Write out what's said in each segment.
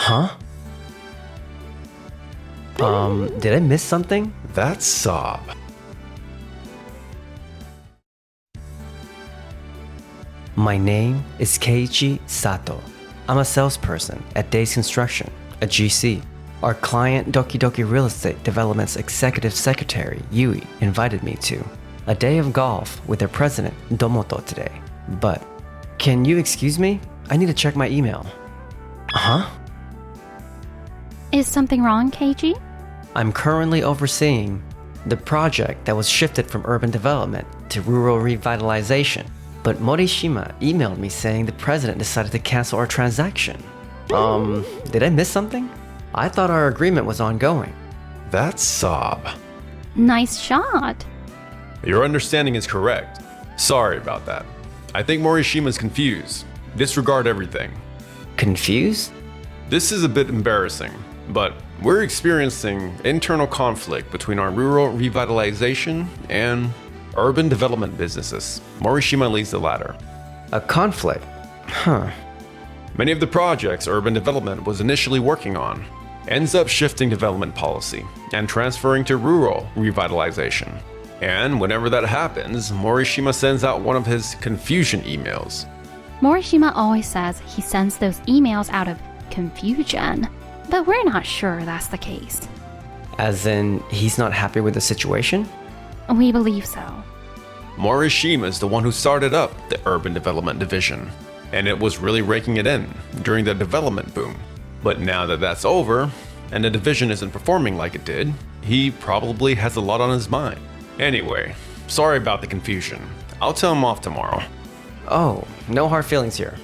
Huh? Did I miss something? That's sob. My name is Keiichi Sato. I'm a salesperson at Days Construction, a GC. Our client Doki Doki Real Estate Development's executive secretary, Yui, invited me to a day of golf with their president, Domoto, today. But, can you excuse me? I need to check my email. Huh? Is something wrong, Keiichi? I'm currently overseeing the project that was shifted from urban development to rural revitalization. But Morishima emailed me saying the president decided to cancel our transaction. Did I miss something? I thought our agreement was ongoing. That's sob. Nice shot. Your understanding is correct. Sorry about that. I think Morishima's confused. Disregard everything. Confused? This is a bit embarrassing, but we're experiencing internal conflict between our rural revitalization and urban development businesses. Morishima leads the latter. A conflict? Huh. Many of the projects urban development was initially working on ends up shifting development policy and transferring to rural revitalization. And whenever that happens, Morishima sends out one of his confusion emails. Morishima always says he sends those emails out of confusion, but we're not sure that's the case. As in, he's not happy with the situation? We believe so. Morishima is the one who started up the urban development division, and it was really raking it in during the development boom. But now that that's over, and the division isn't performing like it did, he probably has a lot on his mind. Anyway, sorry about the confusion. I'll tell him off tomorrow. Oh, no hard feelings here.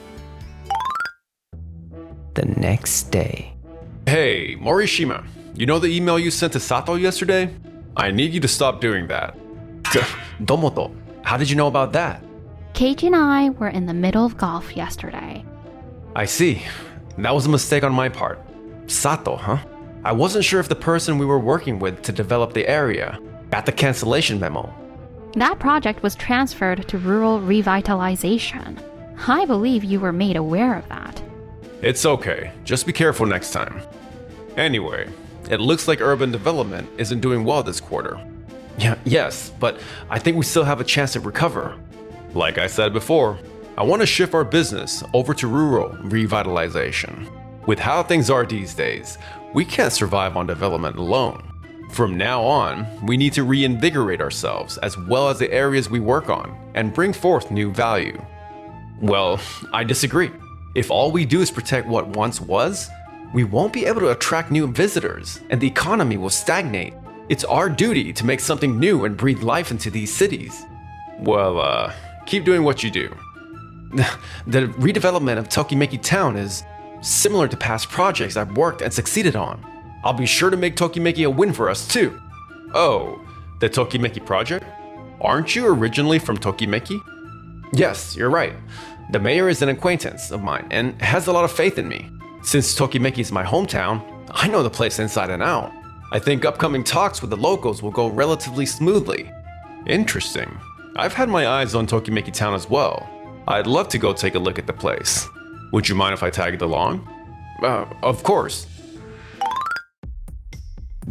The next day. Hey, Morishima, you know the email you sent to Sato yesterday? I need you to stop doing that. Domoto, how did you know about that? Keiichi and I were in the middle of golf yesterday. I see. That was a mistake on my part. Sato, huh? I wasn't sure if the person we were working with to develop the area got the cancellation memo. That project was transferred to rural revitalization. I believe you were made aware of that. It's okay. Just be careful next time. Anyway, it looks like urban development isn't doing well this quarter. Yes, but I think we still have a chance to recover. Like I said before, I want to shift our business over to rural revitalization. With how things are these days, we can't survive on development alone. From now on, we need to reinvigorate ourselves as well as the areas we work on and bring forth new value. Well, I disagree. If all we do is protect what once was, we won't be able to attract new visitors and the economy will stagnate. It's our duty to make something new and breathe life into these cities. Well, keep doing what you do. The redevelopment of Tokimeki Town is similar to past projects I've worked and succeeded on. I'll be sure to make Tokimeki a win for us too. Oh, the Tokimeki project? Aren't you originally from Tokimeki? Yes, you're right. The mayor is an acquaintance of mine and has a lot of faith in me. Since Tokimeki is my hometown, I know the place inside and out. I think upcoming talks with the locals will go relatively smoothly. Interesting. I've had my eyes on Tokimeki Town as well. I'd love to go take a look at the place. Would you mind if I tagged along? Of course.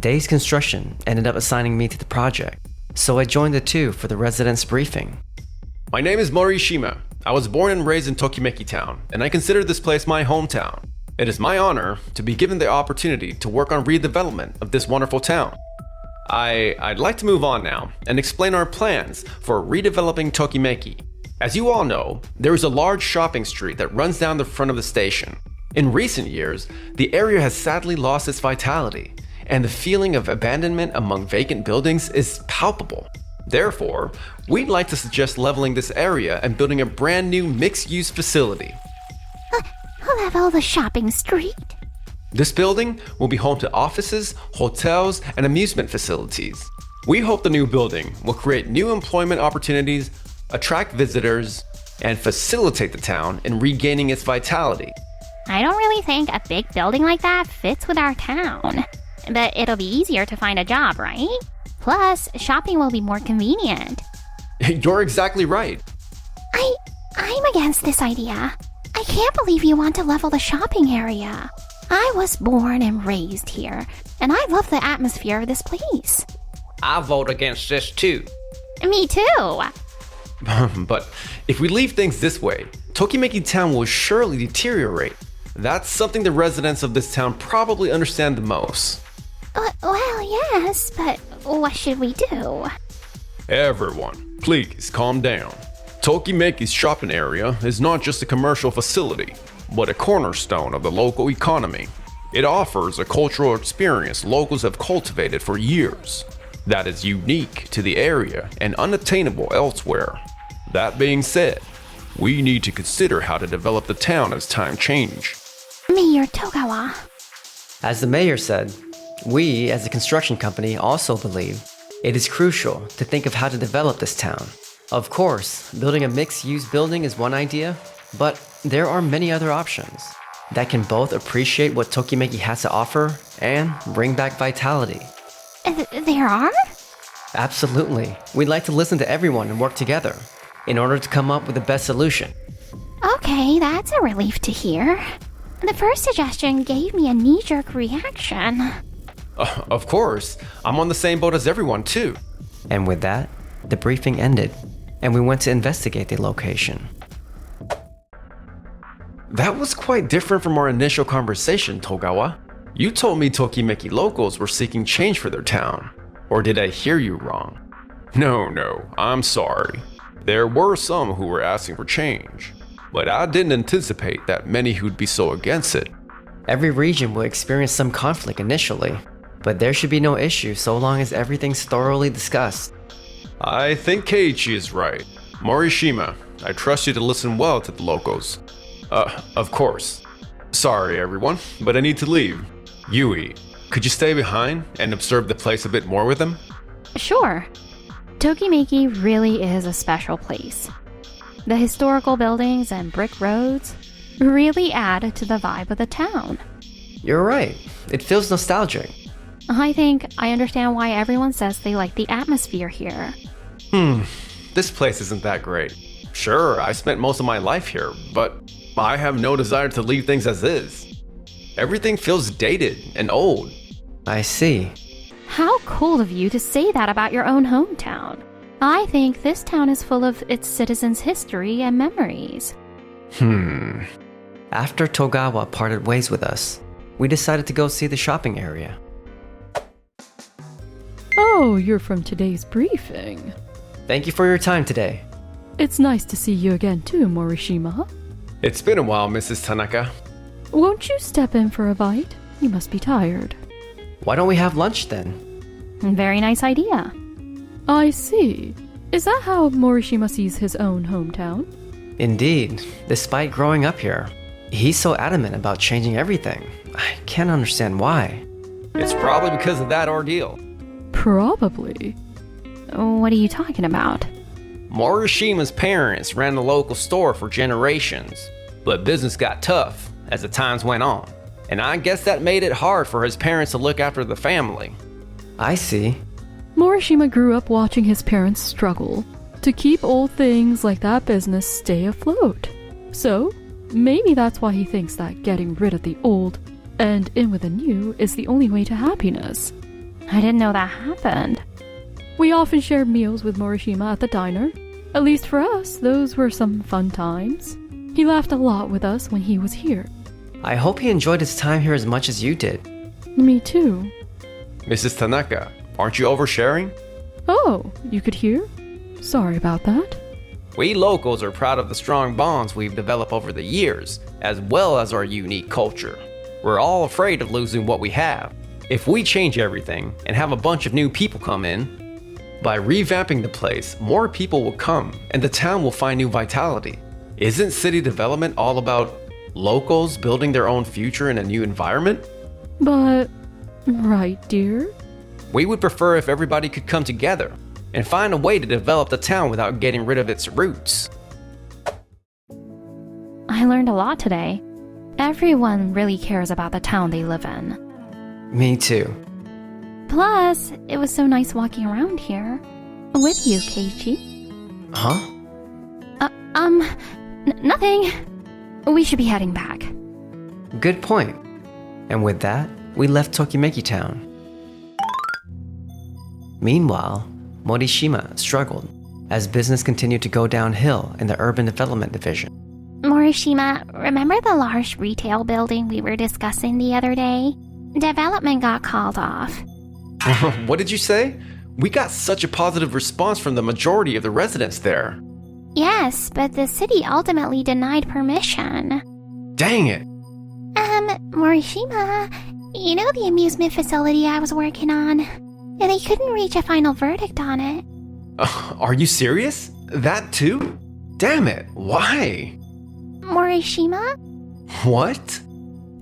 Days Construction ended up assigning me to the project, so I joined the two for the residents' briefing. My name is Morishima. I was born and raised in Tokimeki Town, and I consider this place my hometown. It is my honor to be given the opportunity to work on redevelopment of this wonderful town. I'd like to move on now and explain our plans for redeveloping Tokimeki. As you all know, there is a large shopping street that runs down the front of the station. In recent years, the area has sadly lost its vitality, and the feeling of abandonment among vacant buildings is palpable. Therefore, we'd like to suggest leveling this area and building a brand new mixed-use facility. Level the shopping street? This building will be home to offices, hotels, and amusement facilities. We hope the new building will create new employment opportunities, attract visitors, and facilitate the town in regaining its vitality. I don't really think a big building like that fits with our town. But it'll be easier to find a job, right? Plus, shopping will be more convenient. You're exactly right. I'm against this idea. I can't believe you want to level the shopping area. I was born and raised here, and I love the atmosphere of this place. I vote against this too. Me too. But if we leave things this way, Tokimeki Town will surely deteriorate. That's something the residents of this town probably understand the most. Well, yes, but what should we do? Everyone, please calm down. Tokimeki's shopping area is not just a commercial facility, but a cornerstone of the local economy. It offers a cultural experience locals have cultivated for years that is unique to the area and unattainable elsewhere. That being said, we need to consider how to develop the town as time change. Mayor Togawa. As the mayor said, we as a construction company also believe it is crucial to think of how to develop this town. Of course, building a mixed-use building is one idea, but there are many other options that can both appreciate what Tokimeki has to offer and bring back vitality. There are? Absolutely. We'd like to listen to everyone and work together in order to come up with the best solution. Okay, that's a relief to hear. The first suggestion gave me a knee-jerk reaction. Of course, I'm on the same boat as everyone too. And with that, the briefing ended, and we went to investigate the location. That was quite different from our initial conversation, Togawa. You told me Tokimeki locals were seeking change for their town. Or did I hear you wrong? No, I'm sorry. There were some who were asking for change, but I didn't anticipate that many who'd be so against it. Every region will experience some conflict initially, but there should be no issue so long as everything's thoroughly discussed. I think Keiichi is right. Morishima, I trust you to listen well to the locals. Of course. Sorry everyone, but I need to leave. Yui, could you stay behind and observe the place a bit more with them? Sure. Tokimeki really is a special place. The historical buildings and brick roads really add to the vibe of the town. You're right. It feels nostalgic. I think I understand why everyone says they like the atmosphere here. This place isn't that great. Sure, I spent most of my life here, but I have no desire to leave things as is. Everything feels dated and old. I see. How cool of you to say that about your own hometown. I think this town is full of its citizens' history and memories. After Togawa parted ways with us, we decided to go see the shopping area. Oh, you're from today's briefing. Thank you for your time today. It's nice to see you again too, Morishima. It's been a while, Mrs. Tanaka. Won't you step in for a bite? You must be tired. Why don't we have lunch then? Very nice idea. I see. Is that how Morishima sees his own hometown? Indeed. Despite growing up here, he's so adamant about changing everything. I can't understand why. It's probably because of that ordeal. Probably. What are you talking about? Morishima's parents ran the local store for generations, but business got tough as the times went on, and I guess that made it hard for his parents to look after the family. I see. Morishima grew up watching his parents struggle to keep old things like that business stay afloat. So, maybe that's why he thinks that getting rid of the old and in with the new is the only way to happiness. I didn't know that happened. We often shared meals with Morishima at the diner. At least for us, those were some fun times. He laughed a lot with us when he was here. I hope he enjoyed his time here as much as you did. Me too. Mrs. Tanaka, aren't you oversharing? Oh, you could hear? Sorry about that. We locals are proud of the strong bonds we've developed over the years, as well as our unique culture. We're all afraid of losing what we have. If we change everything and have a bunch of new people come in, by revamping the place, more people will come and the town will find new vitality. Isn't city development all about locals building their own future in a new environment? But, right, dear? We would prefer if everybody could come together and find a way to develop the town without getting rid of its roots. I learned a lot today. Everyone really cares about the town they live in. Me too. Plus, it was so nice walking around here. With you, Keiichi. Huh? Nothing. We should be heading back. Good point. And with that, we left Tokimeki Town. Meanwhile, Morishima struggled as business continued to go downhill in the urban development division. Morishima, remember the large retail building we were discussing the other day? Development got called off. What did you say? We got such a positive response from the majority of the residents there. Yes, but the city ultimately denied permission. Dang it. Morishima, you know the amusement facility I was working on? They couldn't reach a final verdict on it. Are you serious? That too? Damn it. Why? Morishima? What?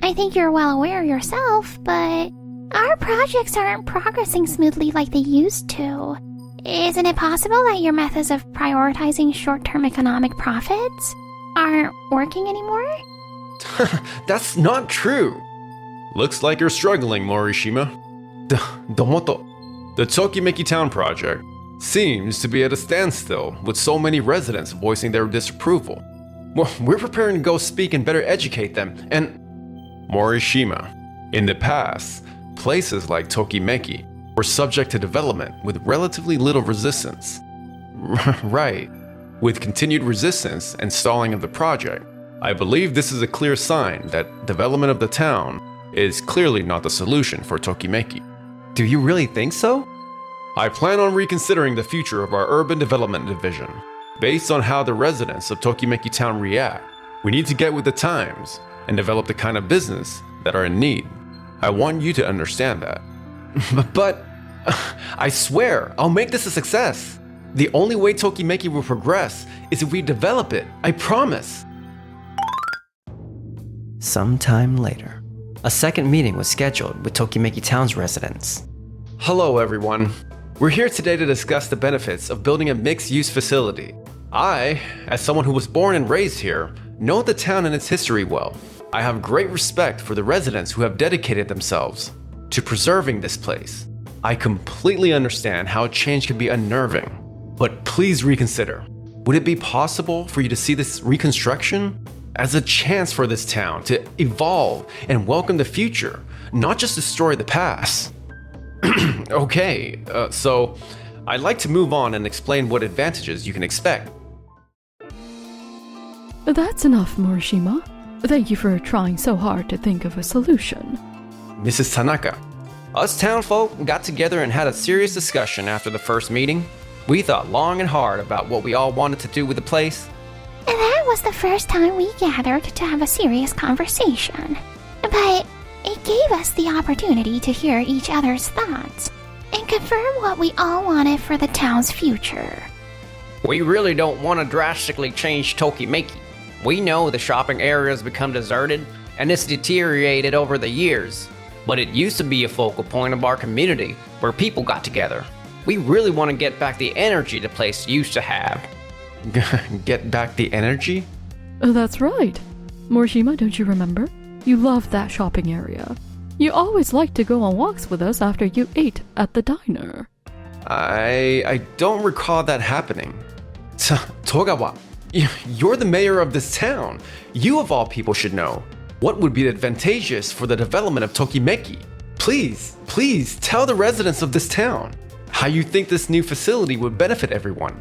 I think you're well aware yourself, but our projects aren't progressing smoothly like they used to. Isn't it possible that your methods of prioritizing short-term economic profits aren't working anymore? That's not true. Looks like you're struggling, Morishima. Domoto. The Tokimeki Town project seems to be at a standstill with so many residents voicing their disapproval. Well, we're preparing to go speak and better educate them, and... Morishima, in the past, places like Tokimeki were subject to development with relatively little resistance. Right. With continued resistance and stalling of the project, I believe this is a clear sign that development of the town is clearly not the solution for Tokimeki. Do you really think so? I plan on reconsidering the future of our urban development division. Based on how the residents of Tokimeki Town react, we need to get with the times and develop the kind of business that are in need. I want you to understand that. But I swear, I'll make this a success. The only way Tokimeki will progress is if we develop it. I promise. Sometime later, a second meeting was scheduled with Tokimeki Town's residents. Hello, everyone. We're here today to discuss the benefits of building a mixed-use facility. I, as someone who was born and raised here, know the town and its history well. I have great respect for the residents who have dedicated themselves to preserving this place. I completely understand how change can be unnerving, but please reconsider. Would it be possible for you to see this reconstruction as a chance for this town to evolve and welcome the future, not just destroy the past? Okay, so I'd like to move on and explain what advantages you can expect. That's enough, Morishima. Thank you for trying so hard to think of a solution. Mrs. Tanaka. Us townfolk got together and had a serious discussion after the first meeting. We thought long and hard about what we all wanted to do with the place. And that was the first time we gathered to have a serious conversation. But it gave us the opportunity to hear each other's thoughts and confirm what we all wanted for the town's future. We really don't want to drastically change Tokimeki. We know the shopping area has become deserted and it's deteriorated over the years, but it used to be a focal point of our community where people got together. We really want to get back the energy the place used to have. Get back the energy? That's right. Morishima, don't you remember? You loved that shopping area. You always liked to go on walks with us after you ate at the diner. I don't recall that happening. Togawa, you're the mayor of this town. You of all people should know what would be advantageous for the development of Tokimeki. Please tell the residents of this town how you think this new facility would benefit everyone.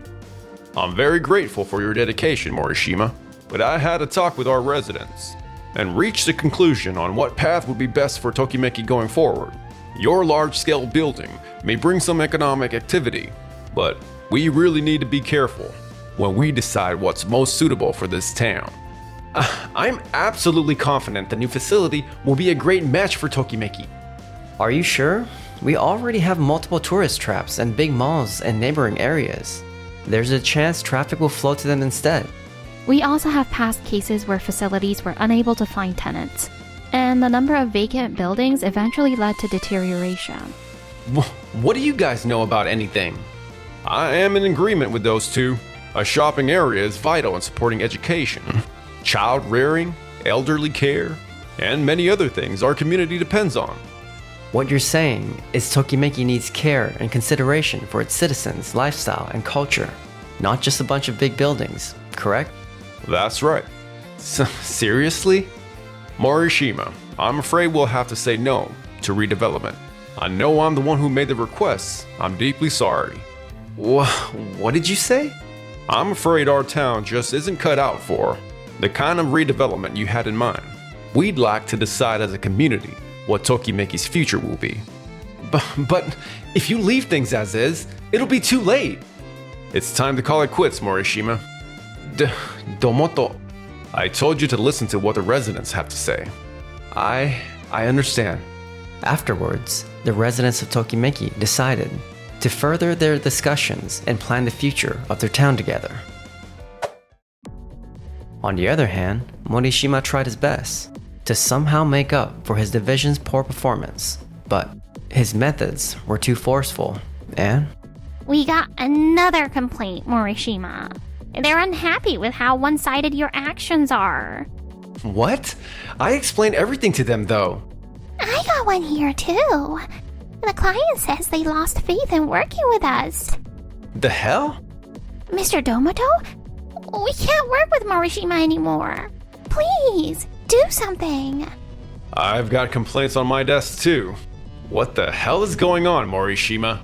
I'm very grateful for your dedication, Morishima, but I had a talk with our residents and reached a conclusion on what path would be best for Tokimeki going forward. Your large-scale building may bring some economic activity, but we really need to be careful when we decide what's most suitable for this town. I'm absolutely confident the new facility will be a great match for Tokimeki. Are you sure? We already have multiple tourist traps and big malls in neighboring areas. There's a chance traffic will flow to them instead. We also have past cases where facilities were unable to find tenants, and the number of vacant buildings eventually led to deterioration. What do you guys know about anything? I am in agreement with those two. A shopping area is vital in supporting education, child rearing, elderly care, and many other things our community depends on. What you're saying is Tokimeki needs care and consideration for its citizens' lifestyle and culture, not just a bunch of big buildings, correct? That's right. Seriously? Morishima, I'm afraid we'll have to say no to redevelopment. I know I'm the one who made the requests. I'm deeply sorry. What did you say? I'm afraid our town just isn't cut out for the kind of redevelopment you had in mind. We'd like to decide as a community what Tokimeki's future will be. But if you leave things as is, it'll be too late. It's time to call it quits, Morishima. Domoto. I told you to listen to what the residents have to say. I understand. Afterwards, the residents of Tokimeki decided to further their discussions and plan the future of their town together. On the other hand, Morishima tried his best to somehow make up for his division's poor performance, but his methods were too forceful, and We got another complaint, Morishima. They're unhappy with how one-sided your actions are. What? I explained everything to them though. I got one here too. The client says they lost faith in working with us. The hell? Mr. Domoto, we can't work with Morishima anymore. Please, do something. I've got complaints on my desk too. What the hell is going on, Morishima?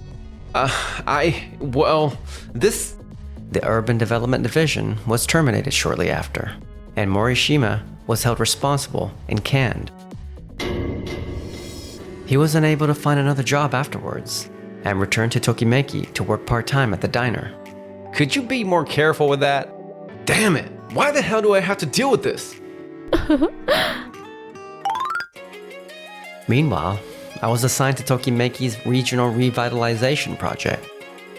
The Urban Development Division was terminated shortly after, and Morishima was held responsible and canned. He was unable to find another job afterwards, and returned to Tokimeki to work part-time at the diner. Could you be more careful with that? Damn it! Why the hell do I have to deal with this? Meanwhile, I was assigned to Tokimeki's regional revitalization project.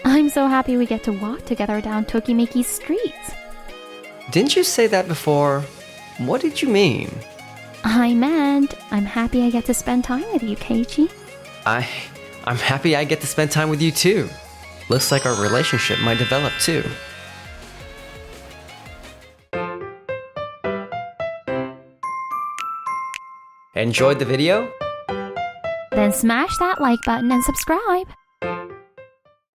I'm so happy we get to walk together down Tokimeki's streets. Didn't you say that before? What did you mean? I meant I'm happy I get to spend time with you, Keiichi. I'm happy I get to spend time with you too. Looks like our relationship might develop too. Enjoyed the video? Then smash that like button and subscribe.